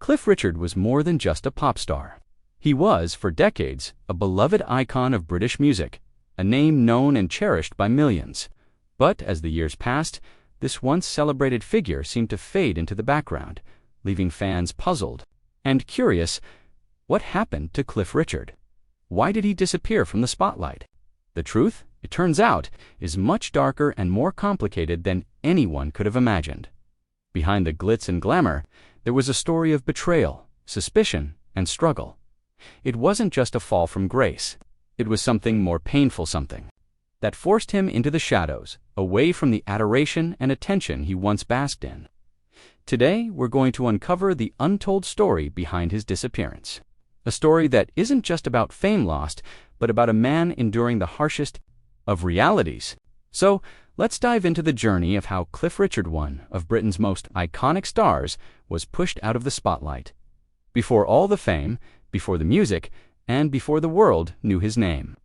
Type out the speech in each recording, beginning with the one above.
Cliff Richard was more than just a pop star. He was, for decades, a beloved icon of British music, a name known and cherished by millions. But as the years passed, this once celebrated figure seemed to fade into the background, leaving fans puzzled and curious. What happened to Cliff Richard? Why did he disappear from the spotlight? The truth, it turns out, is much darker and more complicated than anyone could have imagined. Behind the glitz and glamour, there was a story of betrayal, suspicion, and struggle. It wasn't just a fall from grace. It was something more painful, something that forced him into the shadows, away from the adoration and attention he once basked in. Today, we're going to uncover the untold story behind his disappearance. A story that isn't just about fame lost, but about a man enduring the harshest of realities. So, let's dive into the journey of how Cliff Richard, one of Britain's most iconic stars, was pushed out of the spotlight. Before all the fame, before the music, and before the world knew his name.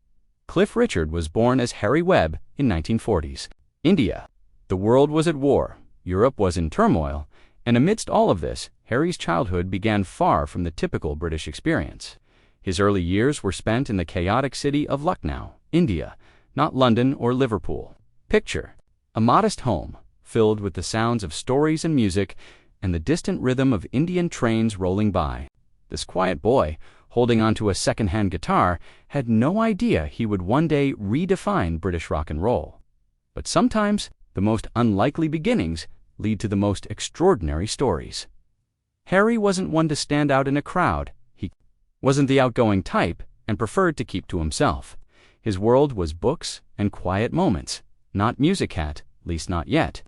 Cliff Richard was born as Harry Webb in 1940s. India. The world was at war, Europe was in turmoil, and amidst all of this, Harry's childhood began far from the typical British experience. His early years were spent in the chaotic city of Lucknow, India, not London or Liverpool. Picture a modest home, filled with the sounds of stories and music, and the distant rhythm of Indian trains rolling by. This quiet boy, holding onto a second-hand guitar, had no idea he would one day redefine British rock and roll. But sometimes, the most unlikely beginnings lead to the most extraordinary stories. Harry wasn't one to stand out in a crowd. He wasn't the outgoing type and preferred to keep to himself. His world was books and quiet moments, not music, at least not yet.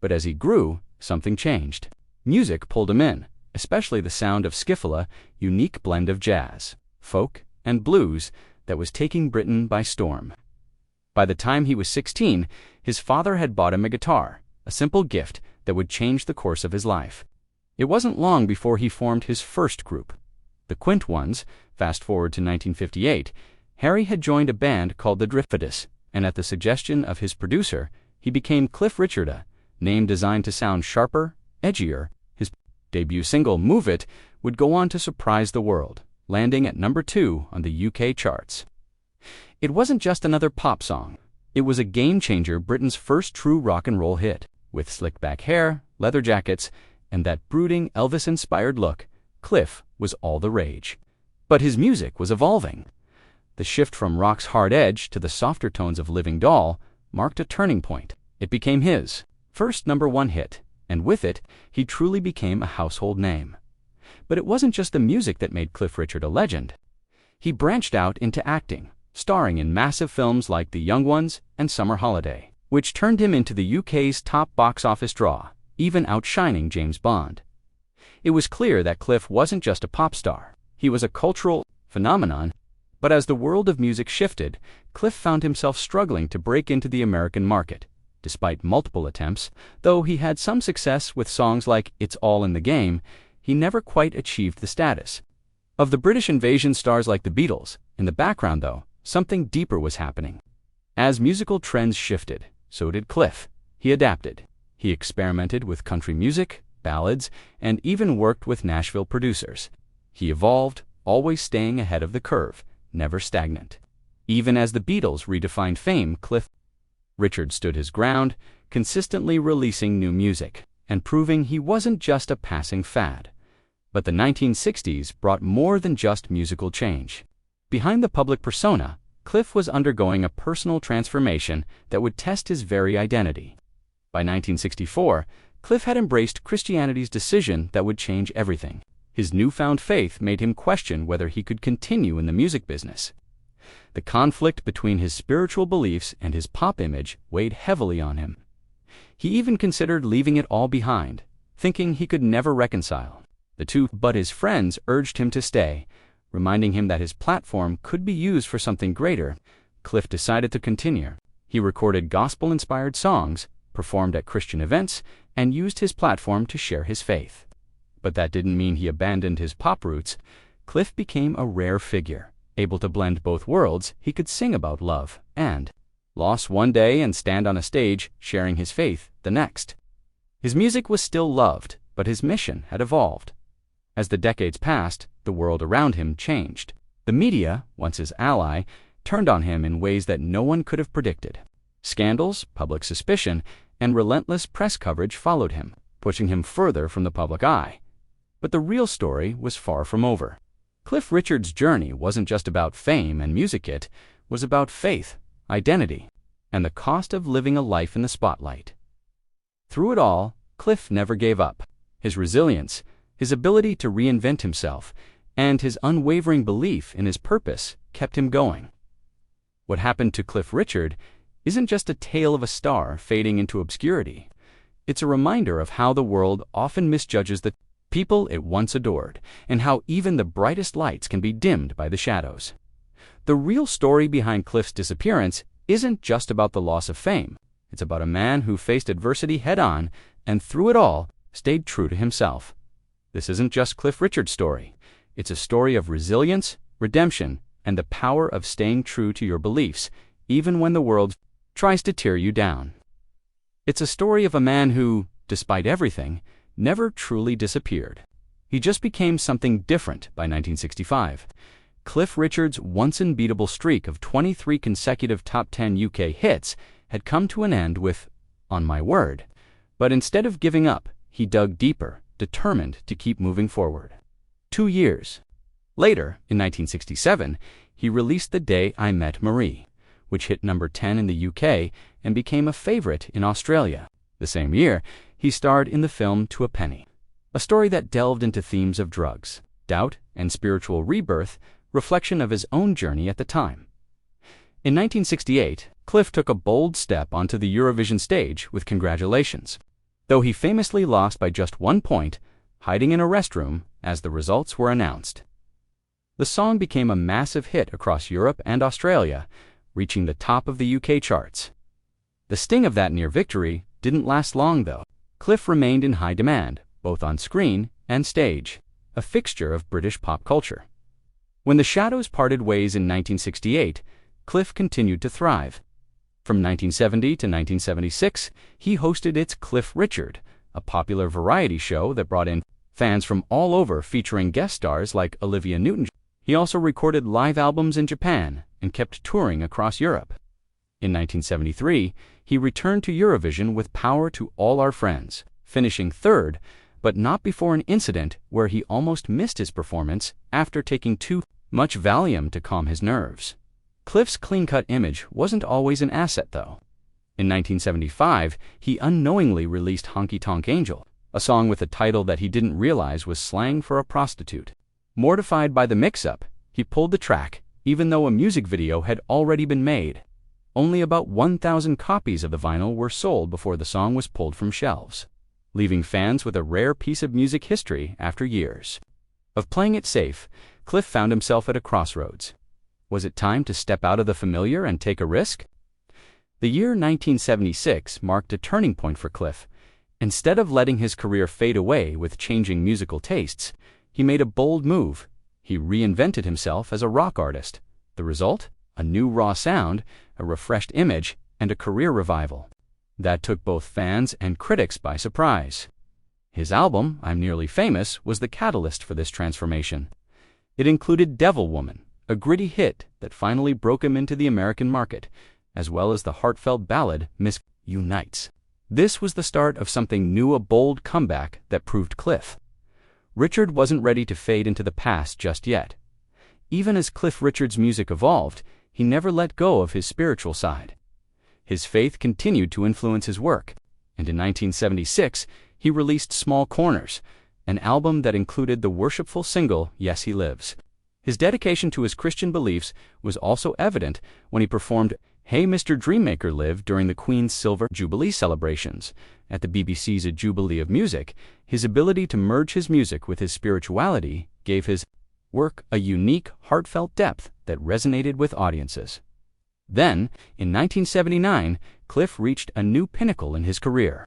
But as he grew, something changed. Music pulled him in, especially the sound of skiffle, unique blend of jazz, folk, and blues that was taking Britain by storm. By the time he was 16, his father had bought him a guitar, a simple gift that would change the course of his life. It wasn't long before he formed his first group, the Quint Ones. Fast forward to 1958, Harry had joined a band called the Drifters, and at the suggestion of his producer, he became Cliff Richard, a name designed to sound sharper, edgier. His debut single, Move It, would go on to surprise the world, landing at number 2 on the UK charts. It wasn't just another pop song. It was a game-changer, Britain's first true rock and roll hit. With slick-back hair, leather jackets, and that brooding Elvis-inspired look, Cliff was all the rage. But his music was evolving. The shift from rock's hard edge to the softer tones of Living Doll marked a turning point. It became his first #1 hit, and with it, he truly became a household name. But it wasn't just the music that made Cliff Richard a legend. He branched out into acting, starring in massive films like The Young Ones and Summer Holiday, which turned him into the UK's top box office draw, even outshining James Bond. It was clear that Cliff wasn't just a pop star. He was a cultural phenomenon. But as the world of music shifted, Cliff found himself struggling to break into the American market. Despite multiple attempts, though he had some success with songs like It's All in the Game, he never quite achieved the status of the British invasion stars like the Beatles. In the background, though, something deeper was happening. As musical trends shifted, so did Cliff. He adapted. He experimented with country music, ballads, and even worked with Nashville producers. He evolved, always staying ahead of the curve, never stagnant. Even as the Beatles redefined fame, Cliff Richard stood his ground, consistently releasing new music, and proving he wasn't just a passing fad. But the 1960s brought more than just musical change. Behind the public persona, Cliff was undergoing a personal transformation that would test his very identity. By 1964, Cliff had embraced Christianity's decision that would change everything. His newfound faith made him question whether he could continue in the music business. The conflict between his spiritual beliefs and his pop image weighed heavily on him. He even considered leaving it all behind, thinking he could never reconcile the two. But his friends urged him to stay, reminding him that his platform could be used for something greater. Cliff decided to continue. He recorded gospel-inspired songs, performed at Christian events, and used his platform to share his faith. But that didn't mean he abandoned his pop roots. Cliff became a rare figure, able to blend both worlds. He could sing about love and loss one day and stand on a stage sharing his faith the next. His music was still loved, but his mission had evolved. As the decades passed, the world around him changed. The media, once his ally, turned on him in ways that no one could have predicted. Scandals, public suspicion, and relentless press coverage followed him, pushing him further from the public eye. But the real story was far from over. Cliff Richard's journey wasn't just about fame and music, it was about faith, identity, and the cost of living a life in the spotlight. Through it all, Cliff never gave up. His resilience, his ability to reinvent himself, and his unwavering belief in his purpose kept him going. What happened to Cliff Richard isn't just a tale of a star fading into obscurity. It's a reminder of how the world often misjudges the people it once adored, and how even the brightest lights can be dimmed by the shadows. The real story behind Cliff's disappearance isn't just about the loss of fame. It's about a man who faced adversity head-on and through it all stayed true to himself. This isn't just Cliff Richard's story. It's a story of resilience, redemption, and the power of staying true to your beliefs, even when the world tries to tear you down. It's a story of a man who, despite everything, never truly disappeared. He just became something different by 1965. Cliff Richard's once unbeatable streak of 23 consecutive top 10 UK hits had come to an end with On My Word. But instead of giving up, he dug deeper, determined to keep moving forward. 2 years later, in 1967, he released The Day I Met Marie, which hit number 10 in the UK and became a favorite in Australia. The same year, he starred in the film To a Penny, a story that delved into themes of drugs, doubt, and spiritual rebirth, reflection of his own journey at the time. In 1968, Cliff took a bold step onto the Eurovision stage with Congratulations, though he famously lost by just 1 point, hiding in a restroom as the results were announced. The song became a massive hit across Europe and Australia, reaching the top of the UK charts. The sting of that near victory didn't last long, though. Cliff remained in high demand, both on screen and stage, a fixture of British pop culture. When the Shadows parted ways in 1968, Cliff continued to thrive. From 1970 to 1976, he hosted It's Cliff Richard, a popular variety show that brought in fans from all over, featuring guest stars like Olivia Newton. He also recorded live albums in Japan and kept touring across Europe. In 1973, he returned to Eurovision with Power to All Our Friends, finishing third, but not before an incident where he almost missed his performance after taking too much Valium to calm his nerves. Cliff's clean-cut image wasn't always an asset, though. In 1975, he unknowingly released Honky Tonk Angel, a song with a title that he didn't realize was slang for a prostitute. Mortified by the mix-up, he pulled the track, even though a music video had already been made. Only about 1,000 copies of the vinyl were sold before the song was pulled from shelves, leaving fans with a rare piece of music history after years of playing it safe. Cliff found himself at a crossroads. Was it time to step out of the familiar and take a risk? The year 1976 marked a turning point for Cliff. Instead of letting his career fade away with changing musical tastes, he made a bold move. He reinvented himself as a rock artist. The result? A new raw sound, a refreshed image, and a career revival that took both fans and critics by surprise. His album, I'm Nearly Famous, was the catalyst for this transformation. It included Devil Woman, a gritty hit that finally broke him into the American market, as well as the heartfelt ballad Miss Unites. This was the start of something new, a bold comeback that proved Cliff Richard wasn't ready to fade into the past just yet. Even as Cliff Richard's music evolved, he never let go of his spiritual side. His faith continued to influence his work, and in 1976, he released Small Corners, an album that included the worshipful single Yes He Lives. His dedication to his Christian beliefs was also evident when he performed Hey Mr. Dreammaker Live during the Queen's Silver Jubilee celebrations. At the BBC's A Jubilee of Music, his ability to merge his music with his spirituality gave his work a unique, heartfelt depth that resonated with audiences. Then, in 1979, Cliff reached a new pinnacle in his career.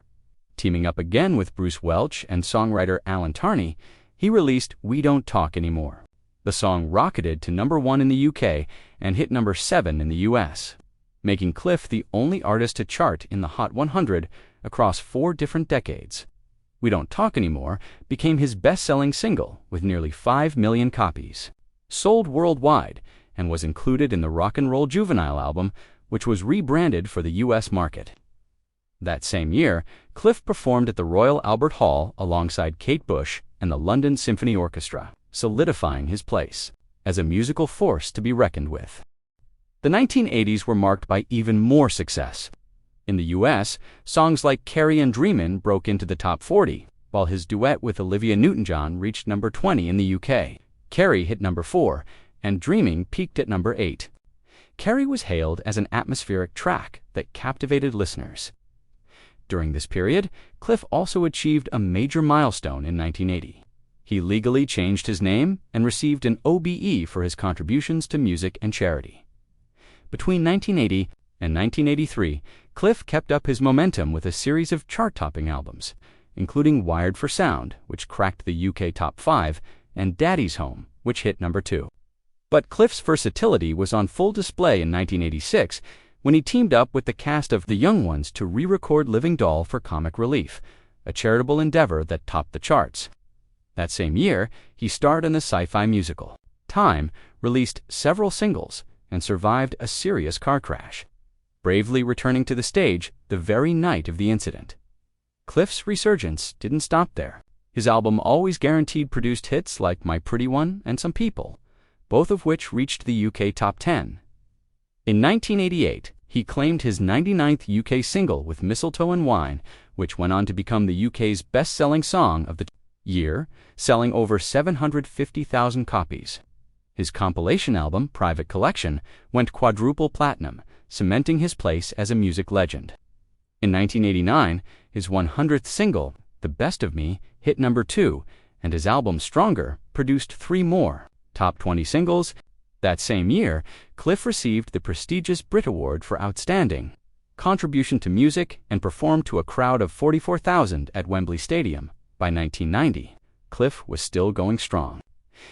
Teaming up again with Bruce Welch and songwriter Alan Tarney, he released We Don't Talk Anymore. The song rocketed to number 1 in the UK and hit number 7 in the US, making Cliff the only artist to chart in the Hot 100 across 4 different decades. We Don't Talk Anymore became his best-selling single with nearly 5 million copies. Sold worldwide and was included in the Rock and Roll Juvenile album, which was rebranded for the U.S. market. That same year, Cliff performed at the Royal Albert Hall alongside Kate Bush and the London Symphony Orchestra, solidifying his place as a musical force to be reckoned with. The 1980s were marked by even more success. In the U.S., songs like Carrie and Dreamin' broke into the top 40, while his duet with Olivia Newton-John reached number 20 in the U.K. Carrie hit number 4, and Dreaming peaked at number 8. Carrie was hailed as an atmospheric track that captivated listeners. During this period, Cliff also achieved a major milestone in 1980. He legally changed his name and received an OBE for his contributions to music and charity. Between 1980 and 1983, Cliff kept up his momentum with a series of chart-topping albums, including Wired for Sound, which cracked the UK top 5, and Daddy's Home, which hit number 2. But Cliff's versatility was on full display in 1986 when he teamed up with the cast of The Young Ones to re-record Living Doll for comic relief, a charitable endeavor that topped the charts. That same year, he starred in the sci-fi musical Time, released several singles, and survived a serious car crash, bravely returning to the stage the very night of the incident. Cliff's resurgence didn't stop there. His album Always Guaranteed produced hits like My Pretty One and Some People, both of which reached the UK top 10. In 1988, he claimed his 99th UK single with Mistletoe and Wine, which went on to become the UK's best-selling song of the year, selling over 750,000 copies. His compilation album, Private Collection, went quadruple platinum, cementing his place as a music legend. In 1989, his 100th single, The Best of Me, hit number 2, and his album Stronger produced 3 more top 20 singles. That same year, Cliff received the prestigious Brit Award for Outstanding Contribution to Music and performed to a crowd of 44,000 at Wembley Stadium. By 1990, Cliff was still going strong.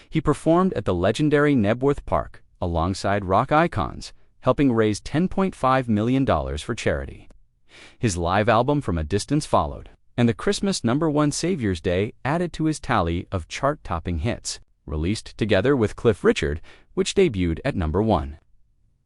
He performed at the legendary Knebworth Park alongside rock icons, helping raise $10.5 million for charity. His live album From a Distance followed, and the Christmas #1 Savior's Day added to his tally of chart-topping hits, released together with Cliff Richard, which debuted at number 1.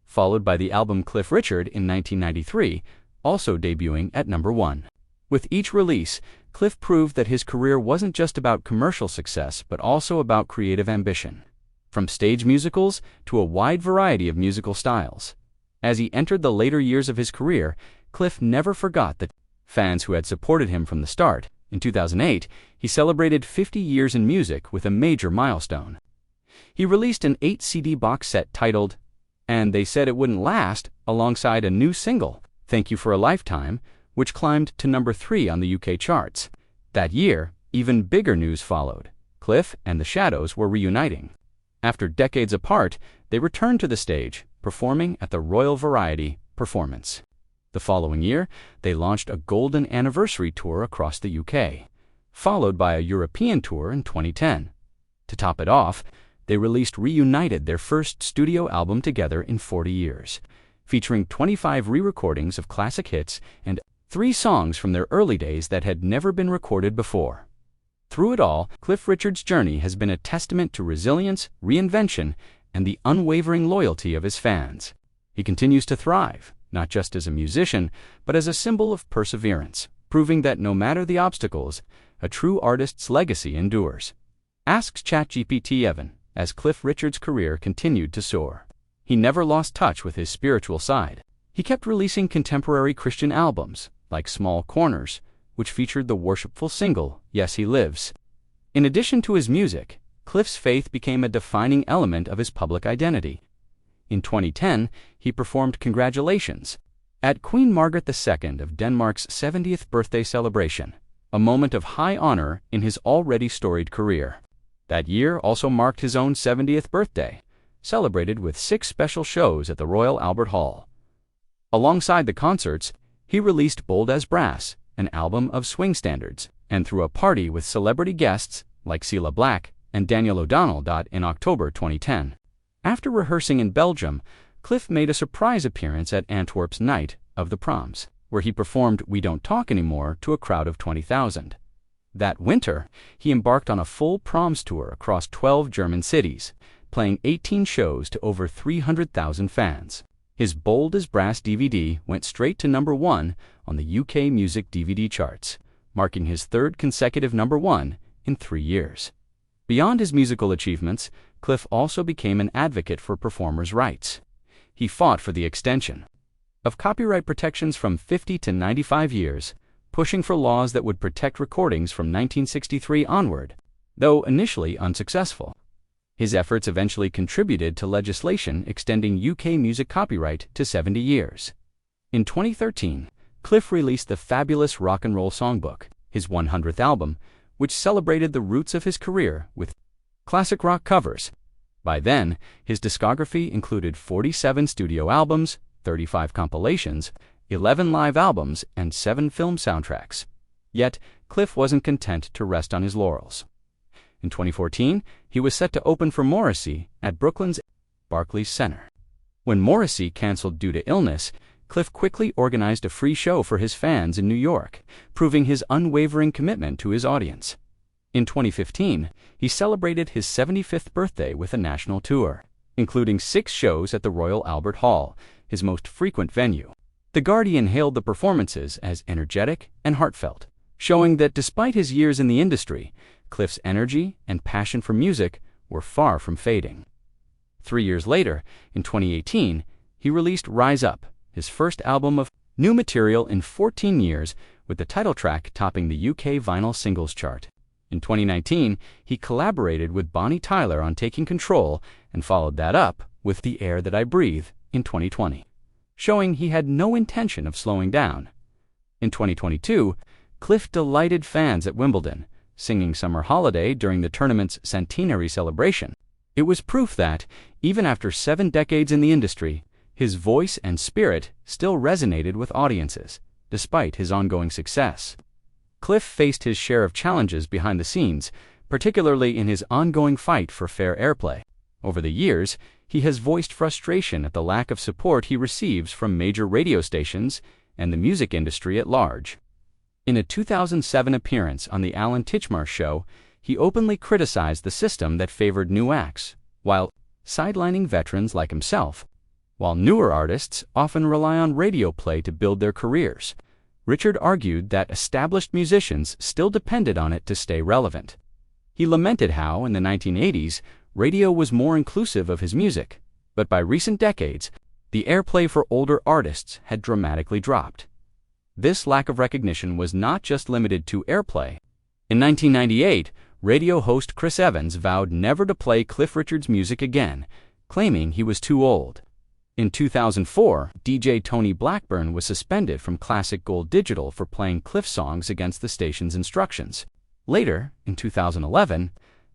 Followed by the album Cliff Richard in 1993, also debuting at number 1. With each release, Cliff proved that his career wasn't just about commercial success, but also about creative ambition. From stage musicals to a wide variety of musical styles. As he entered the later years of his career, Cliff never forgot the fans who had supported him from the start. In 2008, he celebrated 50 years in music with a major milestone. He released an 8-CD box set titled And They Said It Wouldn't Last, alongside a new single, Thank You for a Lifetime, which climbed to number 3 on the UK charts. That year, even bigger news followed. Cliff and the Shadows were reuniting. After decades apart, they returned to the stage, performing at the Royal Variety Performance. The following year, they launched a golden anniversary tour across the UK, followed by a European tour in 2010. To top it off, they reunited their first studio album together in 40 years, featuring 25 re-recordings of classic hits and 3 songs from their early days that had never been recorded before. Through it all, Cliff Richard's journey has been a testament to resilience, reinvention, and the unwavering loyalty of his fans. He continues to thrive, not just as a musician, but as a symbol of perseverance, proving that no matter the obstacles, a true artist's legacy endures. Asks ChatGPT Evan, as Cliff Richard's career continued to soar. He never lost touch with his spiritual side. He kept releasing contemporary Christian albums, like Small Corners, which featured the worshipful single, Yes He Lives. In addition to his music, Cliff's faith became a defining element of his public identity. In 2010, he performed Congratulations at Queen Margaret II of Denmark's 70th birthday celebration, a moment of high honor in his already storied career. That year also marked his own 70th birthday, celebrated with 6 special shows at the Royal Albert Hall. Alongside the concerts, he released Bold as Brass, an album of swing standards, and threw a party with celebrity guests like Cilla Black and Daniel O'Donnell. In October 2010. After rehearsing in Belgium, Cliff made a surprise appearance at Antwerp's Night of the Proms, where he performed We Don't Talk Anymore to a crowd of 20,000. That winter, he embarked on a full proms tour across 12 German cities, playing 18 shows to over 300,000 fans. His Bold as Brass DVD went straight to #1 on the UK music DVD charts, marking his third consecutive #1 in 3 years. Beyond his musical achievements, Cliff also became an advocate for performers' rights. He fought for the extension of copyright protections from 50 to 95 years, pushing for laws that would protect recordings from 1963 onward, though initially unsuccessful. His efforts eventually contributed to legislation extending UK music copyright to 70 years. In 2013, Cliff released the fabulous Rock and Roll Songbook, his 100th album, which celebrated the roots of his career with classic rock covers. By then, his discography included 47 studio albums, 35 compilations, 11 live albums, and 7 film soundtracks. Yet, Cliff wasn't content to rest on his laurels. In 2014, he was set to open for Morrissey at Brooklyn's Barclays Center. When Morrissey canceled due to illness, Cliff quickly organized a free show for his fans in New York, proving his unwavering commitment to his audience. In 2015, he celebrated his 75th birthday with a national tour, including 6 shows at the Royal Albert Hall, his most frequent venue. The Guardian hailed the performances as energetic and heartfelt, showing that despite his years in the industry, Cliff's energy and passion for music were far from fading. 3 years later, in 2018, he released Rise Up, his first album of new material in 14 years, with the title track topping the UK vinyl singles chart. In 2019, he collaborated with Bonnie Tyler on Taking Control and followed that up with The Air That I Breathe in 2020, showing he had no intention of slowing down. In 2022, Cliff delighted fans at Wimbledon, singing Summer Holiday during the tournament's centenary celebration. It was proof that, even after 7 decades in the industry, his voice and spirit still resonated with audiences, despite his ongoing success. Cliff faced his share of challenges behind the scenes, particularly in his ongoing fight for fair airplay. Over the years, he has voiced frustration at the lack of support he receives from major radio stations and the music industry at large. In a 2007 appearance on The Alan Titchmarsh Show, he openly criticized the system that favored new acts, while sidelining veterans like himself. While newer artists often rely on radio play to build their careers, Richard argued that established musicians still depended on it to stay relevant. He lamented how, in the 1980s, radio was more inclusive of his music, but by recent decades, the airplay for older artists had dramatically dropped. This lack of recognition was not just limited to airplay. In 1998, radio host Chris Evans vowed never to play Cliff Richard's music again, claiming he was too old. In 2004, DJ Tony Blackburn was suspended from Classic Gold Digital for playing Cliff songs against the station's instructions. Later, in 2011,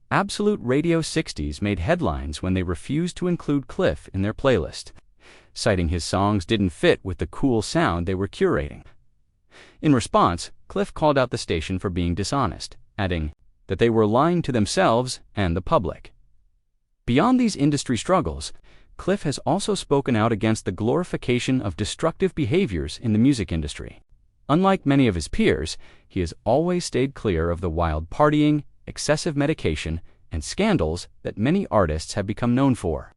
Absolute Radio 60s made headlines when they refused to include Cliff in their playlist, citing his songs didn't fit with the cool sound they were curating. In response, Cliff called out the station for being dishonest, adding that they were lying to themselves and the public. Beyond these industry struggles, Cliff has also spoken out against the glorification of destructive behaviors in the music industry. Unlike many of his peers, he has always stayed clear of the wild partying, excessive medication, and scandals that many artists have become known for.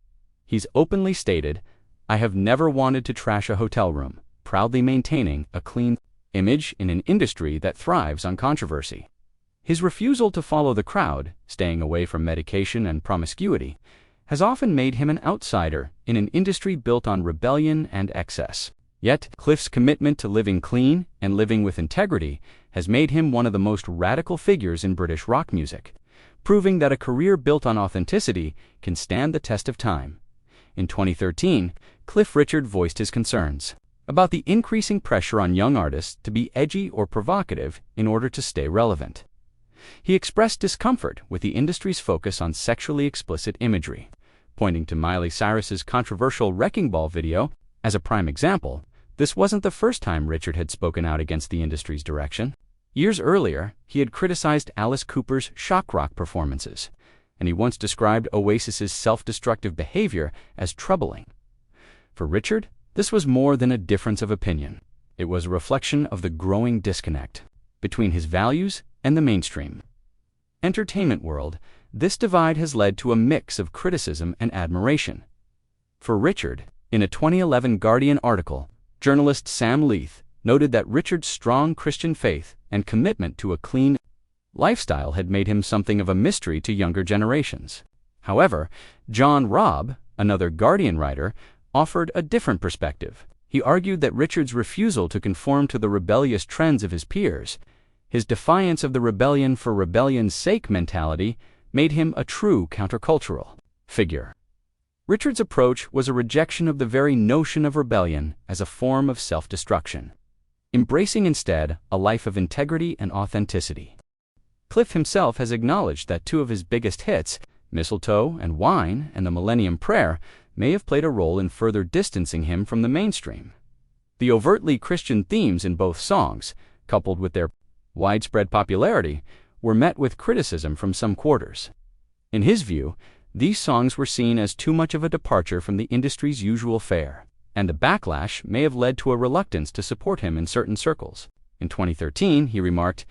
He's openly stated, "I have never wanted to trash a hotel room," proudly maintaining a clean image in an industry that thrives on controversy. His refusal to follow the crowd, staying away from medication and promiscuity, has often made him an outsider in an industry built on rebellion and excess. Yet, Cliff's commitment to living clean and living with integrity has made him one of the most radical figures in British rock music, proving that a career built on authenticity can stand the test of time. In 2013, Cliff Richard voiced his concerns about the increasing pressure on young artists to be edgy or provocative in order to stay relevant. He expressed discomfort with the industry's focus on sexually explicit imagery, pointing to Miley Cyrus's controversial Wrecking Ball video as a prime example. This wasn't the first time Richard had spoken out against the industry's direction. Years earlier, he had criticized Alice Cooper's shock rock performances, and he once described Oasis's self-destructive behavior as troubling. For Richard, this was more than a difference of opinion. It was a reflection of the growing disconnect between his values and the mainstream entertainment world. This divide has led to a mix of criticism and admiration. For Richard, in a 2011 Guardian article, journalist Sam Leith noted that Richard's strong Christian faith and commitment to a clean lifestyle had made him something of a mystery to younger generations. However, John Robb, another Guardian writer, offered a different perspective. He argued that Richard's refusal to conform to the rebellious trends of his peers, his defiance of the rebellion for rebellion's sake mentality, made him a true countercultural figure. Richard's approach was a rejection of the very notion of rebellion as a form of self-destruction, embracing instead a life of integrity and authenticity. Cliff himself has acknowledged that two of his biggest hits, Mistletoe and Wine and the Millennium Prayer, may have played a role in further distancing him from the mainstream. The overtly Christian themes in both songs, coupled with their widespread popularity, were met with criticism from some quarters. In his view, these songs were seen as too much of a departure from the industry's usual fare, and the backlash may have led to a reluctance to support him in certain circles. In 2013, he remarked,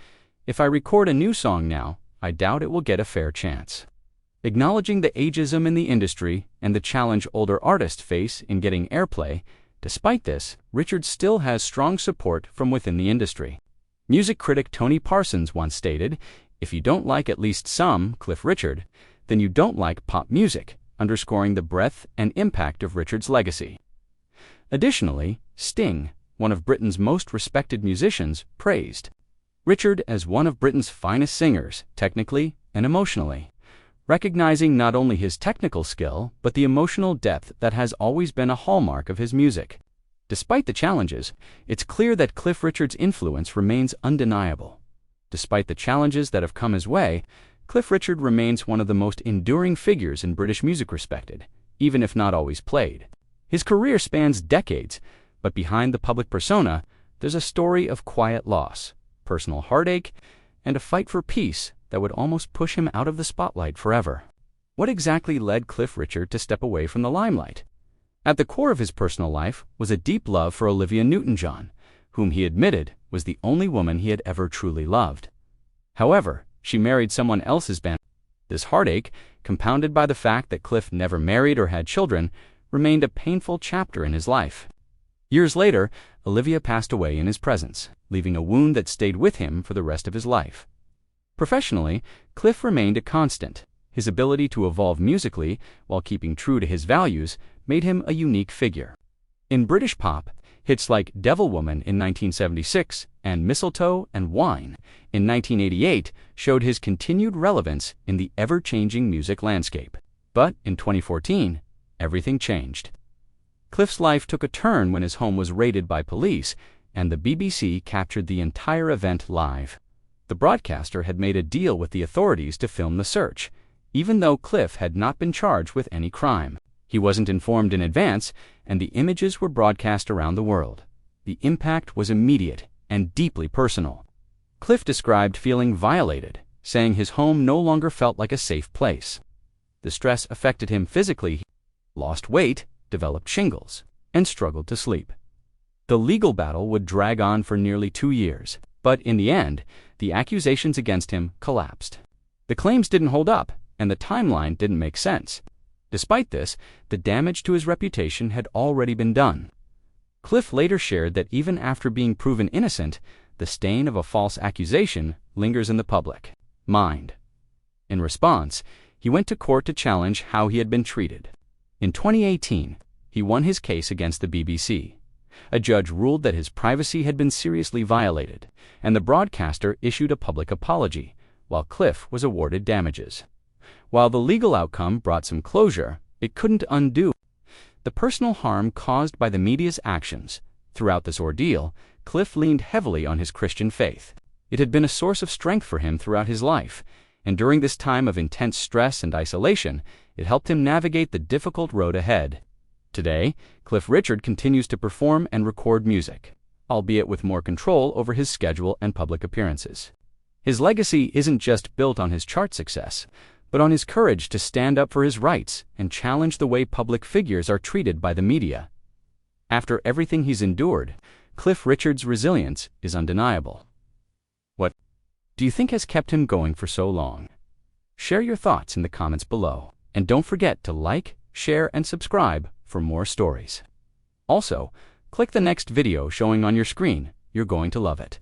"If I record a new song now, I doubt it will get a fair chance." Acknowledging the ageism in the industry and the challenge older artists face in getting airplay, despite this, Richard still has strong support from within the industry. Music critic Tony Parsons once stated, "If you don't like at least some Cliff Richard, then you don't like pop music," underscoring the breadth and impact of Richard's legacy. Additionally, Sting, one of Britain's most respected musicians, praised Richard as one of Britain's finest singers, technically and emotionally, recognizing not only his technical skill but the emotional depth that has always been a hallmark of his music. Despite the challenges, it's clear that Cliff Richard's influence remains undeniable. Despite the challenges that have come his way, Cliff Richard remains one of the most enduring figures in British music respected, even if not always played. His career spans decades, but behind the public persona, there's a story of quiet loss, personal heartache, and a fight for peace that would almost push him out of the spotlight forever. What exactly led Cliff Richard to step away from the limelight? At the core of his personal life was a deep love for Olivia Newton-John, whom he admitted was the only woman he had ever truly loved. However, she married someone else's band. This heartache, compounded by the fact that Cliff never married or had children, remained a painful chapter in his life. Years later, Olivia passed away in his presence, leaving a wound that stayed with him for the rest of his life. Professionally, Cliff remained a constant. His ability to evolve musically while keeping true to his values made him a unique figure. In British pop, hits like Devil Woman in 1976 and Mistletoe and Wine in 1988 showed his continued relevance in the ever-changing music landscape. But in 2014, everything changed. Cliff's life took a turn when his home was raided by police, and the BBC captured the entire event live. The broadcaster had made a deal with the authorities to film the search, even though Cliff had not been charged with any crime. He wasn't informed in advance, and the images were broadcast around the world. The impact was immediate and deeply personal. Cliff described feeling violated, saying his home no longer felt like a safe place. The stress affected him physically. He lost weight, developed shingles, and struggled to sleep. The legal battle would drag on for nearly 2 years, but in the end, the accusations against him collapsed. The claims didn't hold up, and the timeline didn't make sense. Despite this, the damage to his reputation had already been done. Cliff later shared that even after being proven innocent, the stain of a false accusation lingers in the public mind. In response, he went to court to challenge how he had been treated. In 2018, he won his case against the BBC. A judge ruled that his privacy had been seriously violated, and the broadcaster issued a public apology, while Cliff was awarded damages. While the legal outcome brought some closure, it couldn't undo the personal harm caused by the media's actions. Throughout this ordeal, Cliff leaned heavily on his Christian faith. It had been a source of strength for him throughout his life, and during this time of intense stress and isolation, it helped him navigate the difficult road ahead. Today, Cliff Richard continues to perform and record music, albeit with more control over his schedule and public appearances. His legacy isn't just built on his chart success, but on his courage to stand up for his rights and challenge the way public figures are treated by the media. After everything he's endured, Cliff Richard's resilience is undeniable. What do you think has kept him going for so long? Share your thoughts in the comments below. And don't forget to like, share, and subscribe for more stories. Also, click the next video showing on your screen. You're going to love it.